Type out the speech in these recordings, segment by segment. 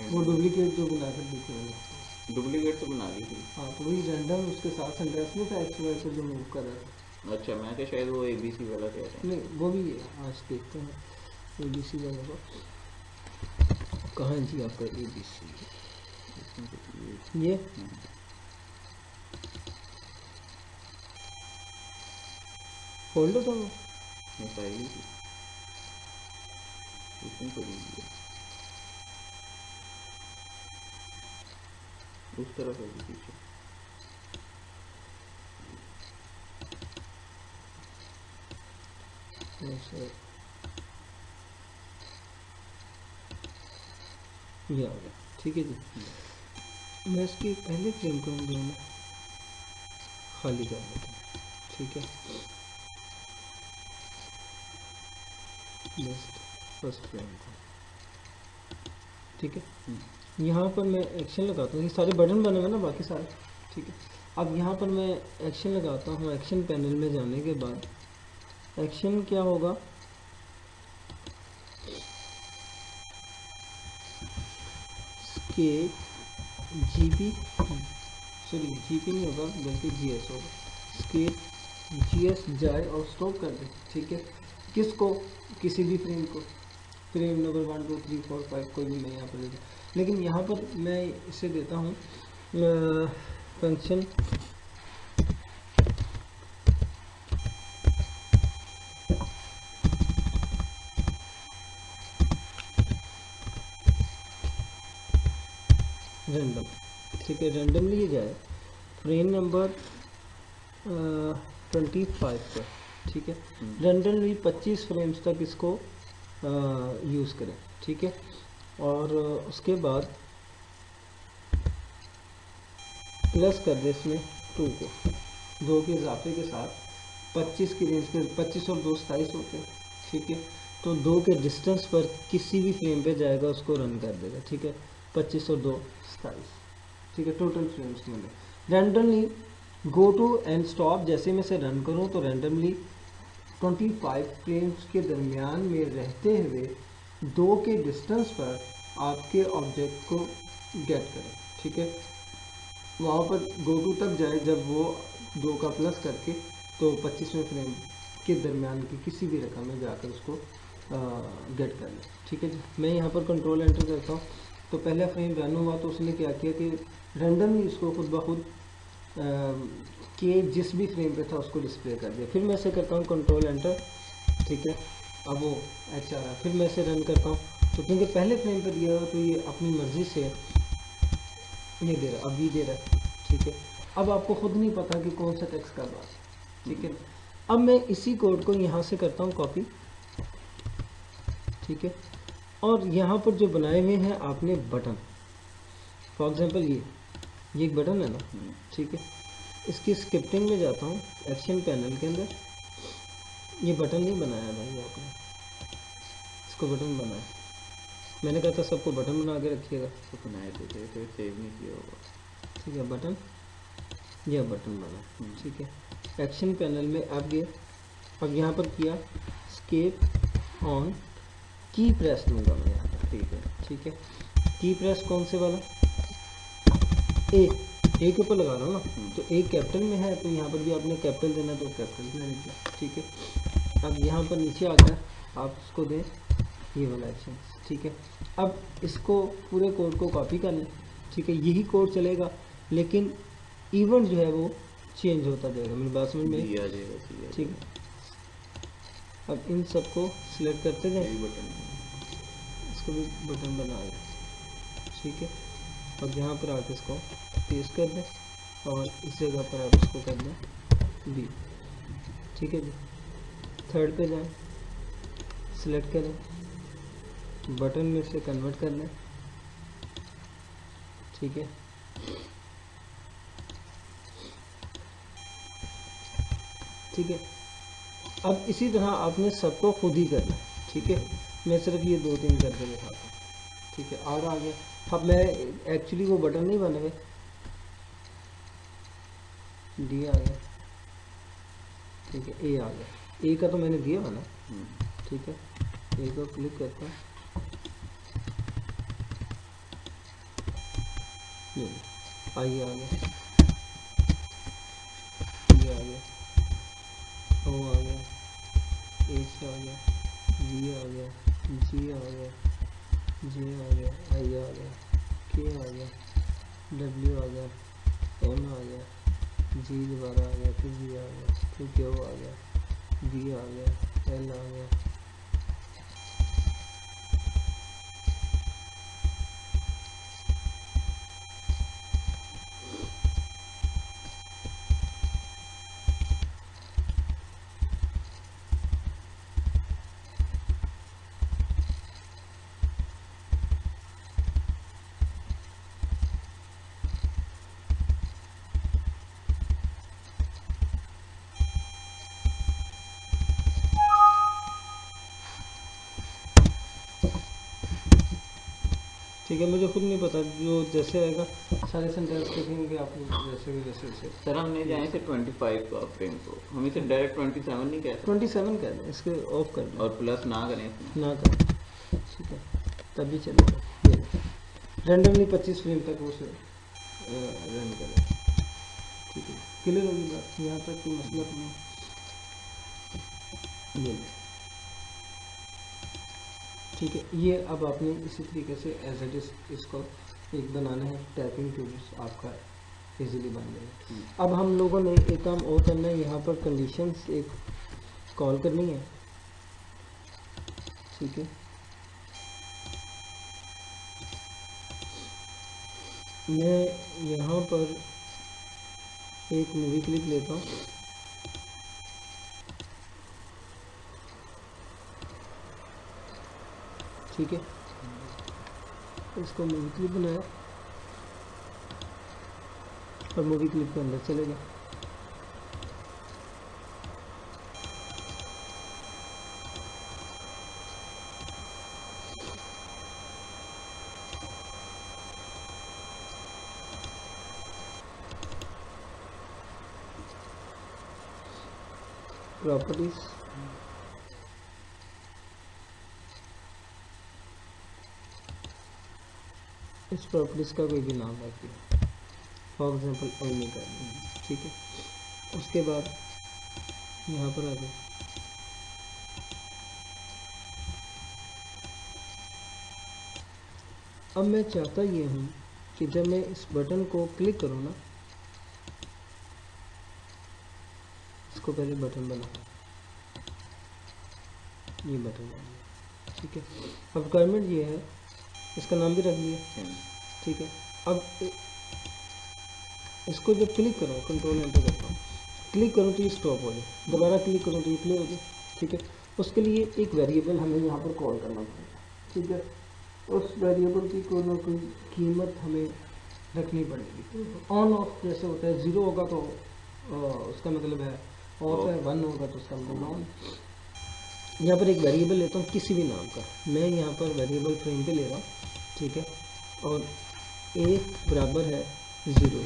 वो डुप्लीकेट जो बना कर देखे मैंने, डुप्लीकेट तो बना ली थी। हाँ तो वही रैंडम उसके साथ सेंटेंस में था एक्स वाई को जो मूव कर रहा था। अच्छा, मैं क्या शायद वो ABC वाला कह रहे हैं। नहीं वो भी है, आज देखते हैं ए बी सी वाला को। कहाँ जी आपका ए बी सी? इसमें तो ये फोल्डर था वो। ये फाइल ही थी, इसमें पड़ी हुई है, उस तरफ होगी पीछे। ऐसा ये आ गया, ठीक है जी। मैं इसकी पहले फ्रेम को हम दोनों खाली कर देते हैं, ठीक है। जस्ट फर्स्ट फ्रेम को, ठीक है। यहाँ पर मैं एक्शन लगाता हूँ, ये सारे बटन बने हुए ना बाकी सारे, ठीक है। अब यहाँ पर मैं एक्शन लगाता हूँ, एक्शन पैनल में जाने के बाद एक्शन क्या होगा, स्केप जीपी, सॉरी जीपी नहीं होगा बल्कि जीएस होगा, स्केप जीएस जाए और स्टॉप कर दे, ठीक है। किसको? किसी भी फ्रेम को, फ्रेम नंबर 1 2 3 4 5 कोई भी मैं यहाँ पर देता, लेकिन यहाँ पर मैं इसे देता हूँ फंक्शन रैंडम, ठीक है। रैंडमली जाए फ्रेम नंबर 25 पर, ठीक है। रैंडमली 25 फ्रेम्स तक इसको यूज़ करें, ठीक है। और उसके बाद प्लस कर दे इसमें 2 को, 2 के इजाफे के साथ 25 की रेंज के 25 और 2 27 होते हैं, ठीक है। तो 2 के डिस्टेंस पर किसी भी फ्रेम पे जाएगा उसको रन कर देगा, ठीक है। 25 और 2 27, ठीक है। टोटल फ्रेम्स में randomly go to and stop, जैसे मैं इसे रन करूँ तो रैंडमली 25 फ्रेम्स के दरमियान में रहते हुए 2 के डिस्टेंस पर आपके ऑब्जेक्ट को गेट करें, ठीक है। वहाँ पर गो टू तक जाए जब वो 2 का प्लस करके, तो 25वें फ्रेम के दरमियान की किसी भी रकम में जाकर उसको गेट कर लें, ठीक है जी। मैं यहाँ पर कंट्रोल एंटर करता हूँ, तो पहला फ्रेम रन हुआ तो उसने क्या किया कि रैंडमली इसको खुद ब खुद के जिस भी फ्रेम पे था उसको डिस्प्ले कर दिया। फिर मैं ऐसे करता हूँ कंट्रोल एंटर, ठीक है। अब वो एच आ रहा है, फिर मैं ऐसे रन करता हूँ, तो क्योंकि पहले फ्रेम पर दिया हुआ तो ये अपनी मर्ज़ी से ये दे रहा, अभी दे रहा है, ठीक है। अब आपको खुद नहीं पता कि कौन सा टेक्स्ट कर रहा है, ठीक है। अब मैं इसी कोड को यहाँ से करता हूँ कॉपी, ठीक है। और यहाँ पर जो बनाए हुए हैं आपने बटन, फॉर एग्जांपल ये एक बटन है ना, ठीक है। इसकी स्क्रिप्टिंग में जाता हूँ, एक्शन पैनल के अंदर ये बटन नहीं बनाया भाई आपने, इसको बटन बनाया, मैंने कहा था सबको बटन बना के रखिएगा, तो बनाए थे फिर सेव नहीं किया होगा, ठीक है। बटन, यह बटन बना, ठीक है। एक्शन पैनल में आप गए, अब यहाँ पर किया स्केप ऑन, की प्रेस दूंगा मैं यहाँ पर, ठीक है। ठीक है। की प्रेस कौन से वाला, ए के ऊपर लगा रहा हूँ ना, तो ए कैपिटल में है तो यहाँ पर भी आपने कैपिटल देना तो कैपिटल में लिखा, ठीक है। अब यहाँ पर नीचे आकर आप उसको दें ये वाला एक्शन, ठीक है। अब इसको पूरे कोड को कॉपी कर लें, ठीक है। यही कोड चलेगा लेकिन इवेंट जो है वो चेंज होता जाएगा, मेरी बात समझ में, दिया जाएगा, ठीक है। अब इन सबको सिलेक्ट करते जाए, बटन इसको भी बटन बना लें, ठीक है। अब यहाँ पर आके इसको पेस्ट कर दें और इस जगह पर आप इसको कर दें बी, ठीक है जी। थर्ड पे जाएं, सिलेक्ट करें, बटन में से कन्वर्ट कर लें, ठीक है। ठीक है। अब इसी तरह आपने सबको खुद ही करना है, ठीक है। मैं सिर्फ ये 2-3 करके दिखाता हूँ, ठीक है। आ गया। अब मैं एक्चुअली वो बटन नहीं बने हुए, डी आ गया, ठीक है। ए आ गया, ए का तो मैंने दिया हुआ ना, ठीक है। ए को क्लिक करता हूँ, ये आई आ गया, ये आ गया, ओ आ गया, एच आ गया, वी आ गया, जी आ गया, जे आ गया, आई आ गया, के आ गया, डब्ल्यू आ गया, एम आ गया, जी दोबारा आ गया, फिर जी आ गया, फिर क्यू आ गया, बी आ गया, एल आ गया। ठीक है, मुझे खुद नहीं पता, जो जैसे आएगा सारे सेंटेंस लिखेंगे आप लोग, जैसे भी जैसे जैसे। सर हमने जाए थे 25 का फ्रेम को, हम इसे डायरेक्ट 27 नहीं कह सकते 27 कर दें, इसके ऑफ कर दें, और प्लस ना करें इसमें। ना करें, ठीक है, तभी चलेगा। ये रैंडमली 25 फ्रेम तक वो से रन करें, ठीक है। क्लियर होगी बात, यहाँ तक कोई मसला तो नहीं। ये ले, ठीक है। ये अब आपने इसी तरीके से एज इट इज इसको एक बनाना है, टाइपिंग टूल्स आपका इजीली बन जाएगा। अब हम लोगों ने एक काम और करना है, यहाँ पर कंडीशंस एक कॉल करनी है, ठीक है। मैं यहाँ पर एक मूवी क्लिप लेता हूँ, ठीक है। इसको मूवी क्लिप बनाया और मूवी क्लिप के अंदर चले गए। प्रॉपर्टीज, इस प्रॉपर्टीज का कोई भी नाम रखिए, फॉर एग्जांपल एम कर दें, ठीक है। उसके बाद यहाँ पर आ जाए, अब मैं चाहता ये हूँ कि जब मैं इस बटन को क्लिक करूँ ना, इसको पहले बटन बना, ये बटन बना, ठीक है। अब रिक्वायरमेंट ये है, इसका नाम भी रख दिया, ठीक है। अब इसको जब क्लिक करो, कंट्रोल एंटर करता हूँ, क्लिक करूँ तो ये स्टॉप हो जाए, दोबारा क्लिक करूँ तो ये प्ले हो जाए, ठीक है। उसके लिए एक वेरिएबल हमें यहाँ पर कॉल करना पड़ेगा, ठीक है। उस वेरिएबल की कोई ना कोई कीमत हमें रखनी पड़ेगी। ऑन ऑफ जैसे होता है, 0 होगा तो उसका मतलब है ऑफ है, 1 होगा तो उसका मतलब ऑन। यहाँ पर एक वेरिएबल लेता हूँ किसी भी नाम का, मैं यहाँ पर वेरिएबल फ्रेम पे ले रहा हूँ, ठीक है। और ए बराबर है 0,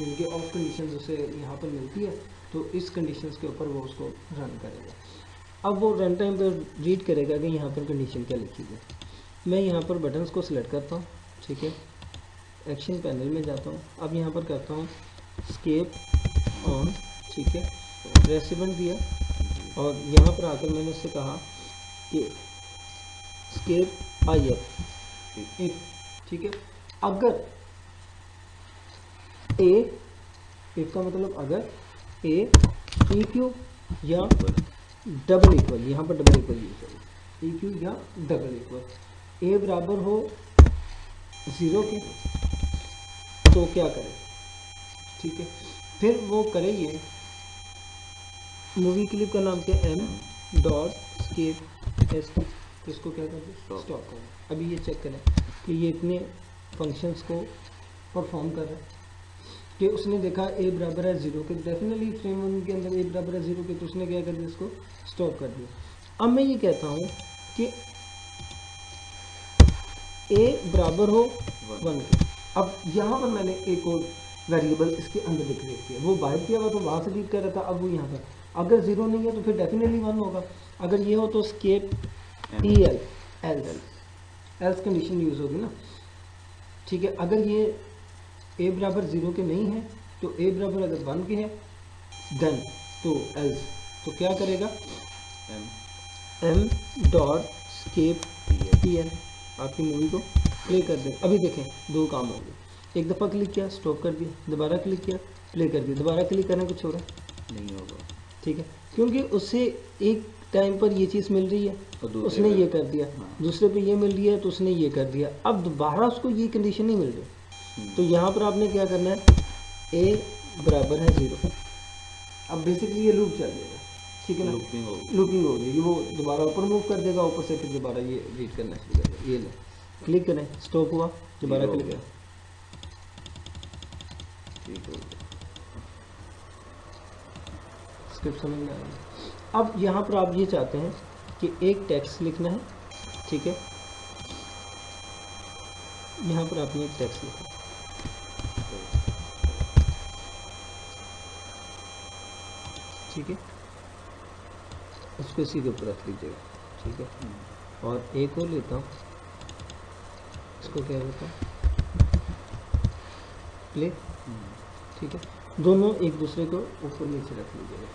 यानी कि ऑफ कंडीशन उसे यहाँ पर मिलती है, तो इस कंडीशंस के ऊपर वो उसको रन करेगा। अब वो रन टाइम पर रीड करेगा कि यहाँ पर कंडीशन क्या लिखी है। मैं यहाँ पर बटन्स को सिलेक्ट करता हूँ, ठीक है। एक्शन पैनल में जाता हूँ, अब यहाँ पर करता हूँ स्केप ऑन, ठीक है। प्रेसिडेंट दिया और यहाँ पर आकर मैंने उससे कहा कि स्केप आई एफ, ठीक है। अगर ए, इफ का मतलब अगर ए इक्यू या डबल इक्वल, यहाँ पर डबल इक्वल यूज करें, इक्यू या डबल इक्वल, ए बराबर हो 0 के, तो क्या करें, ठीक है। फिर वो करे ये, मूवी क्लिप का नाम क्या है, एम डॉट स्केप एस, इसको क्या कर दे, स्टॉप करें। अभी ये चेक करें कि ये इतने फंक्शंस को परफॉर्म कर रहा है, कि उसने देखा ए बराबर है 0 के, डेफिनेटली फ्रेम 1 के अंदर ए बराबर है 0 के, तो उसने क्या कर दिया, इसको स्टॉप कर दिया। अब मैं ये कहता हूँ कि ए बराबर हो 1 के। अब यहाँ पर मैंने एक और वेरिएबल इसके अंदर डिक्लेयर किया, वो बाहर किया हुआ तो वहाँ से रीड कर रहा था, अब वो यहाँ पर अगर 0 नहीं है तो फिर डेफिनेटली 1 होगा। अगर ये हो तो escape E L, else condition use होगी ना, ठीक है। अगर ये ए बराबर 0 के नहीं है तो ए बराबर अगर 1 के है देन तो एल्स तो क्या करेगा M m dot escape T N आपकी मूवी को प्ले कर दे। अभी देखें दो काम हो गए, एक दफ़ा क्लिक किया स्टॉप कर दिया, दोबारा क्लिक किया प्ले कर दिया, दोबारा क्लिक करना कुछ हो रहा है नहीं होगा, ठीक है, क्योंकि उससे एक टाइम पर ये चीज़ मिल रही है और दूसरे उसने पे- ये कर दिया, हाँ। दूसरे पे ये मिल रही है तो उसने ये कर दिया, अब दोबारा उसको ये कंडीशन नहीं मिल रही। तो यहाँ पर आपने क्या करना है, ए बराबर है 0, अब बेसिकली ये लूप चल जाएगा, ठीक है ना, लूपिंग होगी। लूपिंग हो जाएगी, वो दोबारा ऊपर मूव कर देगा, ऊपर से फिर दोबारा ये रीड करना शुरू कर देगा। ये ले क्लिक करें स्टॉप हुआ, दोबारा 0 हो क्लिक गया। करें, ठीक हो गया। स्क्रिप्ट समझ में आ रही है। अब यहाँ पर आप ये चाहते हैं कि एक टेक्स्ट लिखना है, ठीक है, यहाँ पर आपने एक टेक्स्ट लिखा, ठीक है, उसको इसी के ऊपर रख लीजिएगा, ठीक है, और एक और लेता हूँ, इसको क्या होता है प्ले, ठीक है, दोनों एक दूसरे को ऊपर नीचे रख लीजिएगा।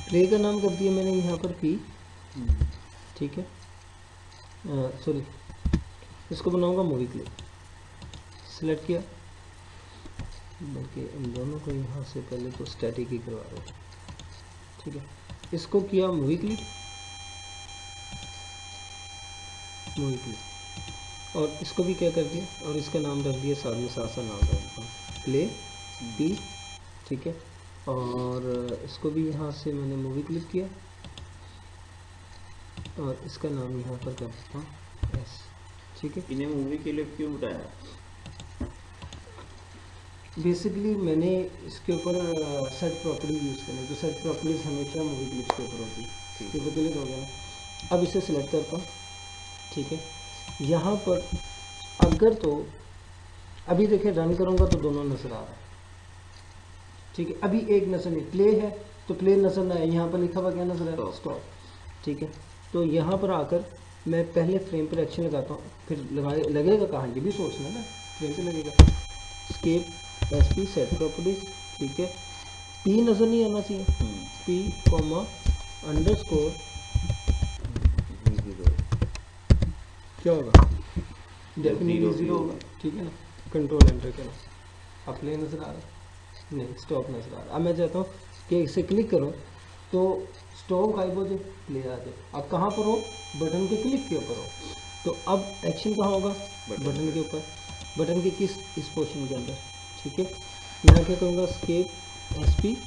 प्ले का नाम कर दिया मैंने यहाँ पर पी, ठीक है, सॉरी इसको बनाऊंगा मूवी क्लिप, सिलेक्ट किया, बल्कि इन दोनों को यहाँ से पहले तो स्टैटिक ही करवा रहा हूँ, ठीक है, इसको किया मूवी क्लिप, मूवी क्लिप, और इसको भी क्या कर दिया और इसका नाम रख दिया, साथ में साथ नाम रख दिया प्ले पी, ठीक है, और इसको भी यहाँ से मैंने मूवी क्लिक किया और इसका नाम यहाँ पर कर देता हूँ एस, ठीक है। इन्हें मूवी के लिए क्यों उठाया? बेसिकली मैंने इसके ऊपर सर्च प्रॉपर्टी यूज़ करनी, तो सर्च प्रॉपर्टीज हमेशा मूवी क्लिप्स के ऊपर होती है, ठीक है, क्लियर हो गया ना। अब इसे सिलेक्ट करता हूँ, ठीक है, यहाँ पर अगर तो अभी देखिए रन करूँगा तो दोनों नज़र आ रहा है, ठीक है, अभी एक नज़र नहीं, प्ले है तो प्ले नज़र ना है, यहाँ पर लिखा हुआ क्या नज़र है स्टॉप, ठीक है, तो यहाँ पर आकर मैं पहले फ्रेम पर एक्शन लगाता हूँ, फिर लगेगा कहाँ, ये भी सोचना है ना, फ्रेम पे लगेगा, escape S P set properties, ठीक है, पी नज़र नहीं आना चाहिए, पी कॉमा अंडरस्कोर क्या होगा, डेफिनेटली 0 होगा, ठीक है ना, कंट्रोल एंटर करो, अब प्ले नज़र आ रहा है नहीं, स्टॉप नज़र आ रहा है। अब मैं चाहता हूँ कि इसे क्लिक करो तो स्टॉप गायब हो जाए, प्ले आ जाए, अब कहाँ पर हो, बटन के क्लिक के ऊपर हो, तो अब एक्शन कहाँ होगा, बटन के ऊपर, बटन के किस इस पोर्शन के अंदर, ठीक है, यहाँ क्या करूँगा स्केप एस पी,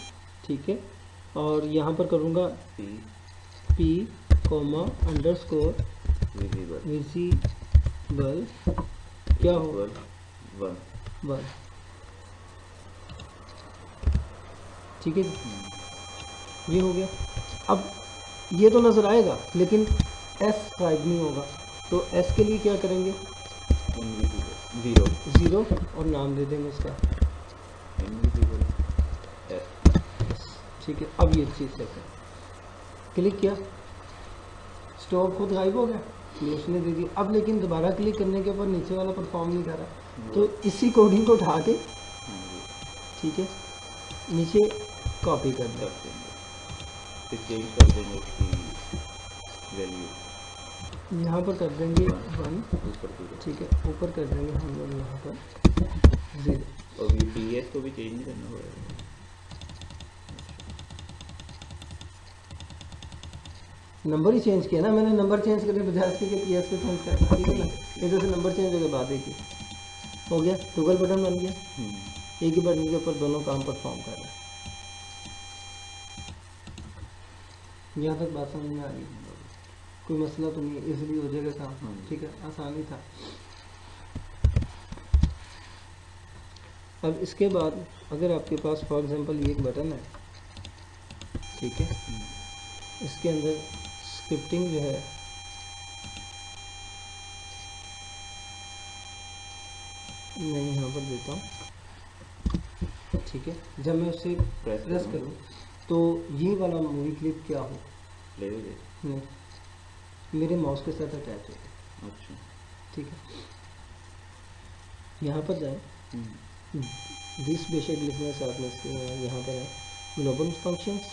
ठीक है, और यहाँ पर करूँगा पी कॉमा अंडरस्कोर विजिबल क्या होगा 1, ठीक है, ये हो गया। अब ये तो नज़र आएगा लेकिन एस गायब नहीं होगा, तो एस के लिए क्या करेंगे 0 और नाम दे देंगे उसका, ठीक है, अब ये चीज़ लेते हैं, क्लिक किया स्टॉप खुद गायब हो गया, ये उसने दे दिया, अब लेकिन दोबारा क्लिक करने के ऊपर नीचे वाला परफॉर्म नहीं कर रहा, तो इसी कोडिंग को उठा के, ठीक है, नीचे कॉपी कर दें, फिर चेंज कर देंगे उसकी वैल्यू, यहाँ पर कर देंगे 1, ऊपर की, ठीक है, ऊपर कर देंगे हम लोग यहाँ पर 0, और यूपीएस को भी चेंज नहीं करना पड़ेगा, नंबर ही चेंज किया ना मैंने, नंबर चेंज करने बजाय इसके पीएस को चेंज करना, ठीक है ना, इधर से नंबर चेंज होकर बाद एक ही हो गया, टॉगल बटन बन गया, एक ही बटन के ऊपर दोनों काम परफॉर्म कर रहा है। यहाँ तक बात समझ में आ गई। कोई मसला तो नहीं, इजीली हो जाएगा काम। हाँ। ठीक है, आसानी था। अब इसके बाद अगर आपके पास फॉर एग्जांपल ये एक बटन है, ठीक है, इसके अंदर स्क्रिप्टिंग जो है मैं यहाँ पर देता हूँ, ठीक है। जब मैं उसे प्रेस करूँ तो ये वाला मूवी क्लिप क्या हो, प्ले हो गए। नहीं, मेरे माउस के साथ अटैच हो। अच्छा। ठीक है, यहाँ पर जाएं, दिस बेशक लिखने के साथ में इसके यहाँ पर है global functions,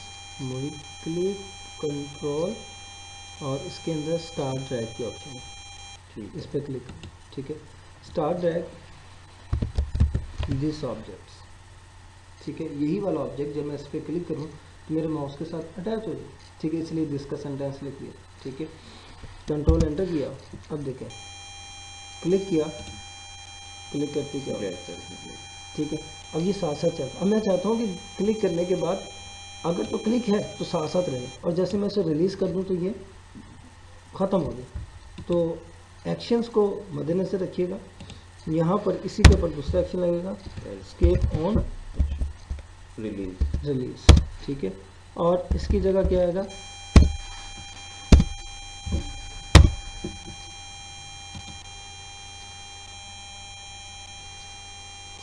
movie clip, control, और इसके अंदर स्टार्ट ड्रैग की ऑप्शन है, ठीक इस है। पर क्लिक, ठीक है। स्टार्ट ड्रैग दिस ऑब्जेक्ट्स, ठीक है, यही वाला ऑब्जेक्ट जब मैं इस पर क्लिक करूँ तो मेरे माउस के साथ अटैच हो जाए, ठीक है, इसलिए दिस का सेंटेंस लिख लिया, ठीक है। कंट्रोल एंटर किया, अब देखें क्लिक किया, क्लिक करते क्या होगा, ठीक है। अब ये साथ साथ चल, अब मैं चाहता हूँ कि क्लिक करने के बाद अगर तो क्लिक है तो साथ साथ रहे, और जैसे मैं इसे रिलीज़ कर दूँ तो ये ख़त्म हो जाए। तो एक्शंस को मद्देनज़र रखिएगा। यहाँ पर इसी के ऊपर दूसरा एक्शन लगेगा, एस्केप ऑन रिलीज, ठीक है, और इसकी जगह क्या आएगा,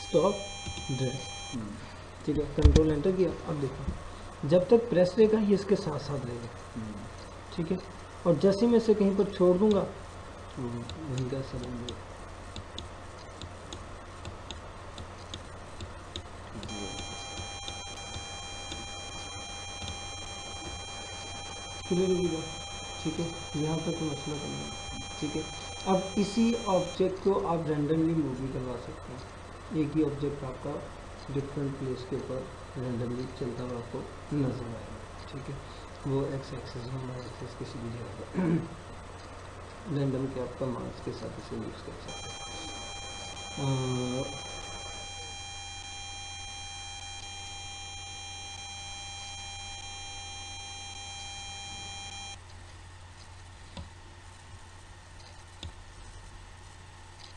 स्टॉप ड्रैग, ठीक है। कंट्रोल एंटर किया, अब देखो जब तक प्रेस रहेगा ये इसके साथ साथ रहेगा, ठीक है, और जैसे मैं इसे कहीं पर छोड़ दूंगा वहीं का समझ क्लियर होगी बात, ठीक है, यहाँ तक तो मसला नहीं है, ठीक है। अब इसी ऑब्जेक्ट को आप रैंडमली मूव भी करवा सकते हैं, एक ही ऑब्जेक्ट आपका डिफरेंट प्लेस के ऊपर रैंडमली चलता हुआ आपको नजर आएगा, ठीक है। वो एक्स एक्सिस में वाई एक्सिस किसी भी जगह पर रैंडम के आप कमांड्स के साथ इसे यूज़ कर सकते हैं।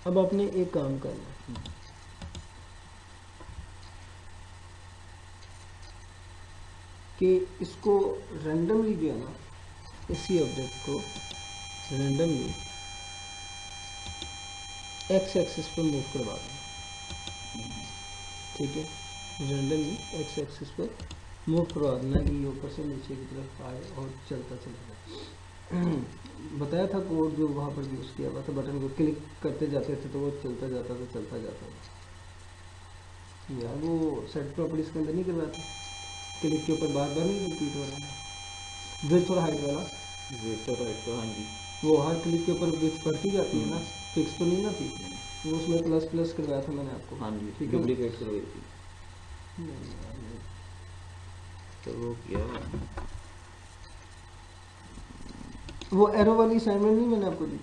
अब आपने एक काम करना है, कि इसको रैंडमली जो है ना, इसी ऑब्जेक्ट को रैंडमली एक्स एक्सिस पर मूव करवा देना, ठीक है, रैंडमली एक्स एक्सिस पर मूव करवा देना कि ये ऊपर से नीचे की तरफ आए और चलता चला जाए। बताया था कोड जो वहाँ पर यूज़ किया हुआ था, बटन को क्लिक करते जाते थे तो वो चलता जाता था, चलता जाता था यार। वो सेट प्रॉपर्टीज़ के अंदर नहीं करवाया था, क्लिक के ऊपर बार बार नहीं रिपीट हो रहा है, विड्थ और हाइट वाला, विड्थ और हाइट तो हाँ जी, वो हर क्लिक के ऊपर विड्थ बढ़ती जाती है ना, फिक्स तो नहीं ना थी, वो उसमें प्लस प्लस करवाया था मैंने आपको, हाँ जी, ठीक है। डुप्लीकेट करवाई थी तो वो किया वो एरो वाली असाइनमेंट नहीं मैंने आपको दी,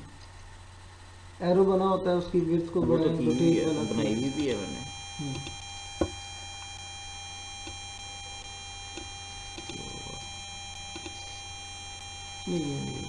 एरो बना होता है उसकी विड्थ को वो तो बढ़ाएं, की हुई रोटेट है, वाला बनाई हुई भी है मैंने। नहीं।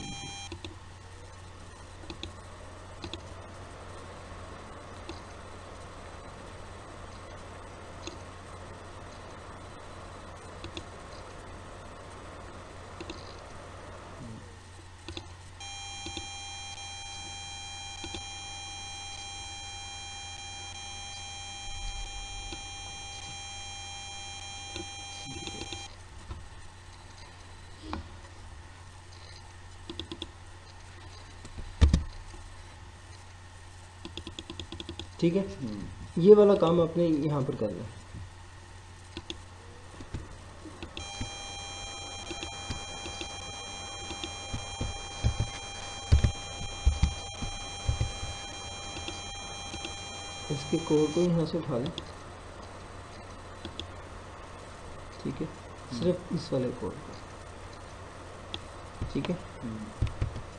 ठीक है, ये वाला काम आपने यहाँ पर करना है। इसके कोड को यहाँ से उठा लें, ठीक है, सिर्फ इस वाले कोड को, ठीक है,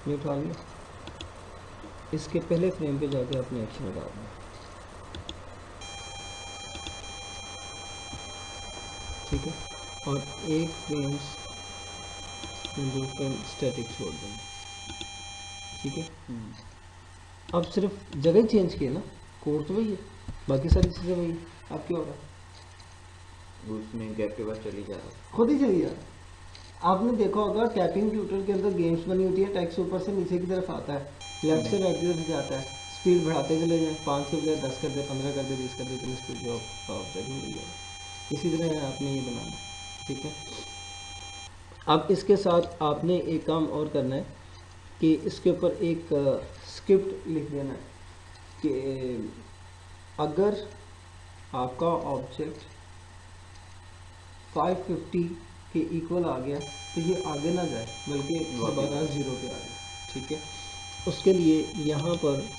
ये उठा लिया। इसके पहले फ्रेम पे जाके अपने एक्शन लगा दें, ठीक है, और एक फ्रेम दो फ्रेम स्टैटिक छोड़ दें, ठीक है। हम्म, अब सिर्फ जगह चेंज की है ना, कोड तो वही है, बाकी सारी चीज़ें वही है। अब क्या हो रहा है, उसमें गैप के बाद चली जा रहा है। खुद ही चली जा रहा है। आपने देखा होगा टाइपिंग ट्यूटर के अंदर गेम्स बनी होती है, टेक्स्ट ऊपर से नीचे की तरफ आता है, लेफ्ट से राइट की तरफ जाता है, स्पीड बढ़ाते चले जाएं, 5 के बजाय 10 कर दे, 15 कर दे, 20 कर दे, इतनी स्पीड जो ऑब्जेक्ट मिल जाएगा। इसी तरह आपने ये बनाना, ठीक है। अब इसके साथ आपने एक काम और करना है कि इसके ऊपर एक स्क्रिप्ट लिख देना है कि अगर आपका ऑब्जेक्ट 550 के इक्वल आ गया तो ये आगे ना जाए बल्कि दोबारा 0 पे आ जाए, ठीक है। उसके लिए यहाँ पर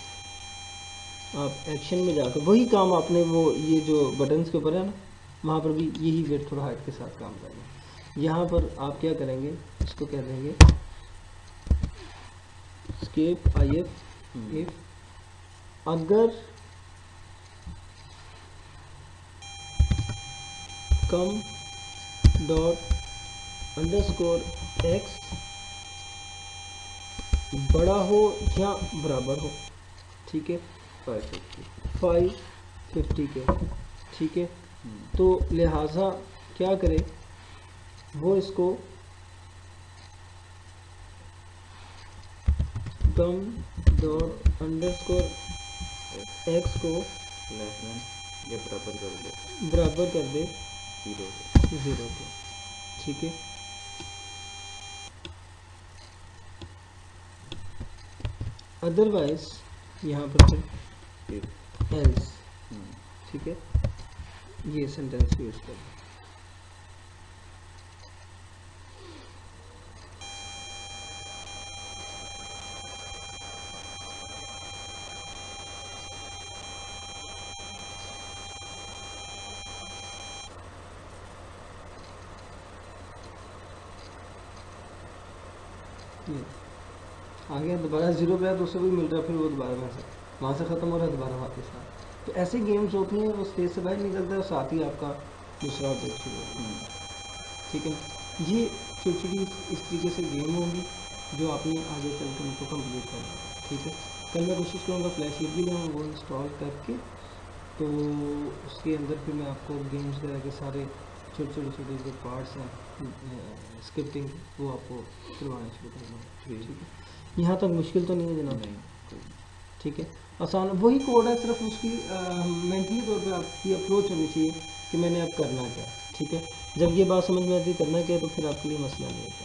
आप एक्शन में जाकर वही काम आपने वो ये जो बटन्स के ऊपर है ना, वहाँ पर भी यही वेट थोड़ा हाइट के साथ काम करना है। यहाँ पर आप क्या करेंगे, इसको कह देंगे स्केप IF इफ अगर कम डॉट अंडरस्कोर x बड़ा हो या बराबर हो, ठीक है, 550 के, ठीक है। तो लिहाजा क्या करें, वो इसको कम डॉट अंडरस्कोर x को लेस देन ये बराबर कर दो बराबर कर दे 0 के, ठीक है। अदरवाइज यहाँ पर फिर एल्स, ठीक है, ये सेंटेंस यूज कर। आ गया दोबारा 0 पे है तो उससे भी मिल रहा है, फिर वो दोबारा वहाँ से ख़त्म हो रहा है, दोबारा वापस आ। तो ऐसे गेम्स होती हैं, वो स्टेज से बाहर निकलता है और साथ ही आपका दूसरा ऑब्जेक्ट शुरू होता है, ठीक है ना। ये छोटी छोटी इस तरीके से गेम होंगी जो आपने आगे चल कर उनको कम्प्लीट करना है, ठीक है। कल मैं कोशिश करूँगा फ्लैश शीट भी लें वो इंस्टॉल करके, तो उसके अंदर फिर मैं आपको गेम्स वगैरह के सारे छोटे छोटे जो पार्ट्स हैं स्क्रिप्टिंग वो आपको करवाना शुरू करना, ठीक है। यहाँ तक मुश्किल तो नहीं है जनाब, नहीं, ठीक है, आसान वही कोड है, सिर्फ उसकी मेंटली तौर पे आपकी अप्रोच होनी चाहिए कि मैंने अब करना क्या, ठीक है। जब ये बात समझ में आती करना क्या तो फिर आपके लिए मसला नहीं होता।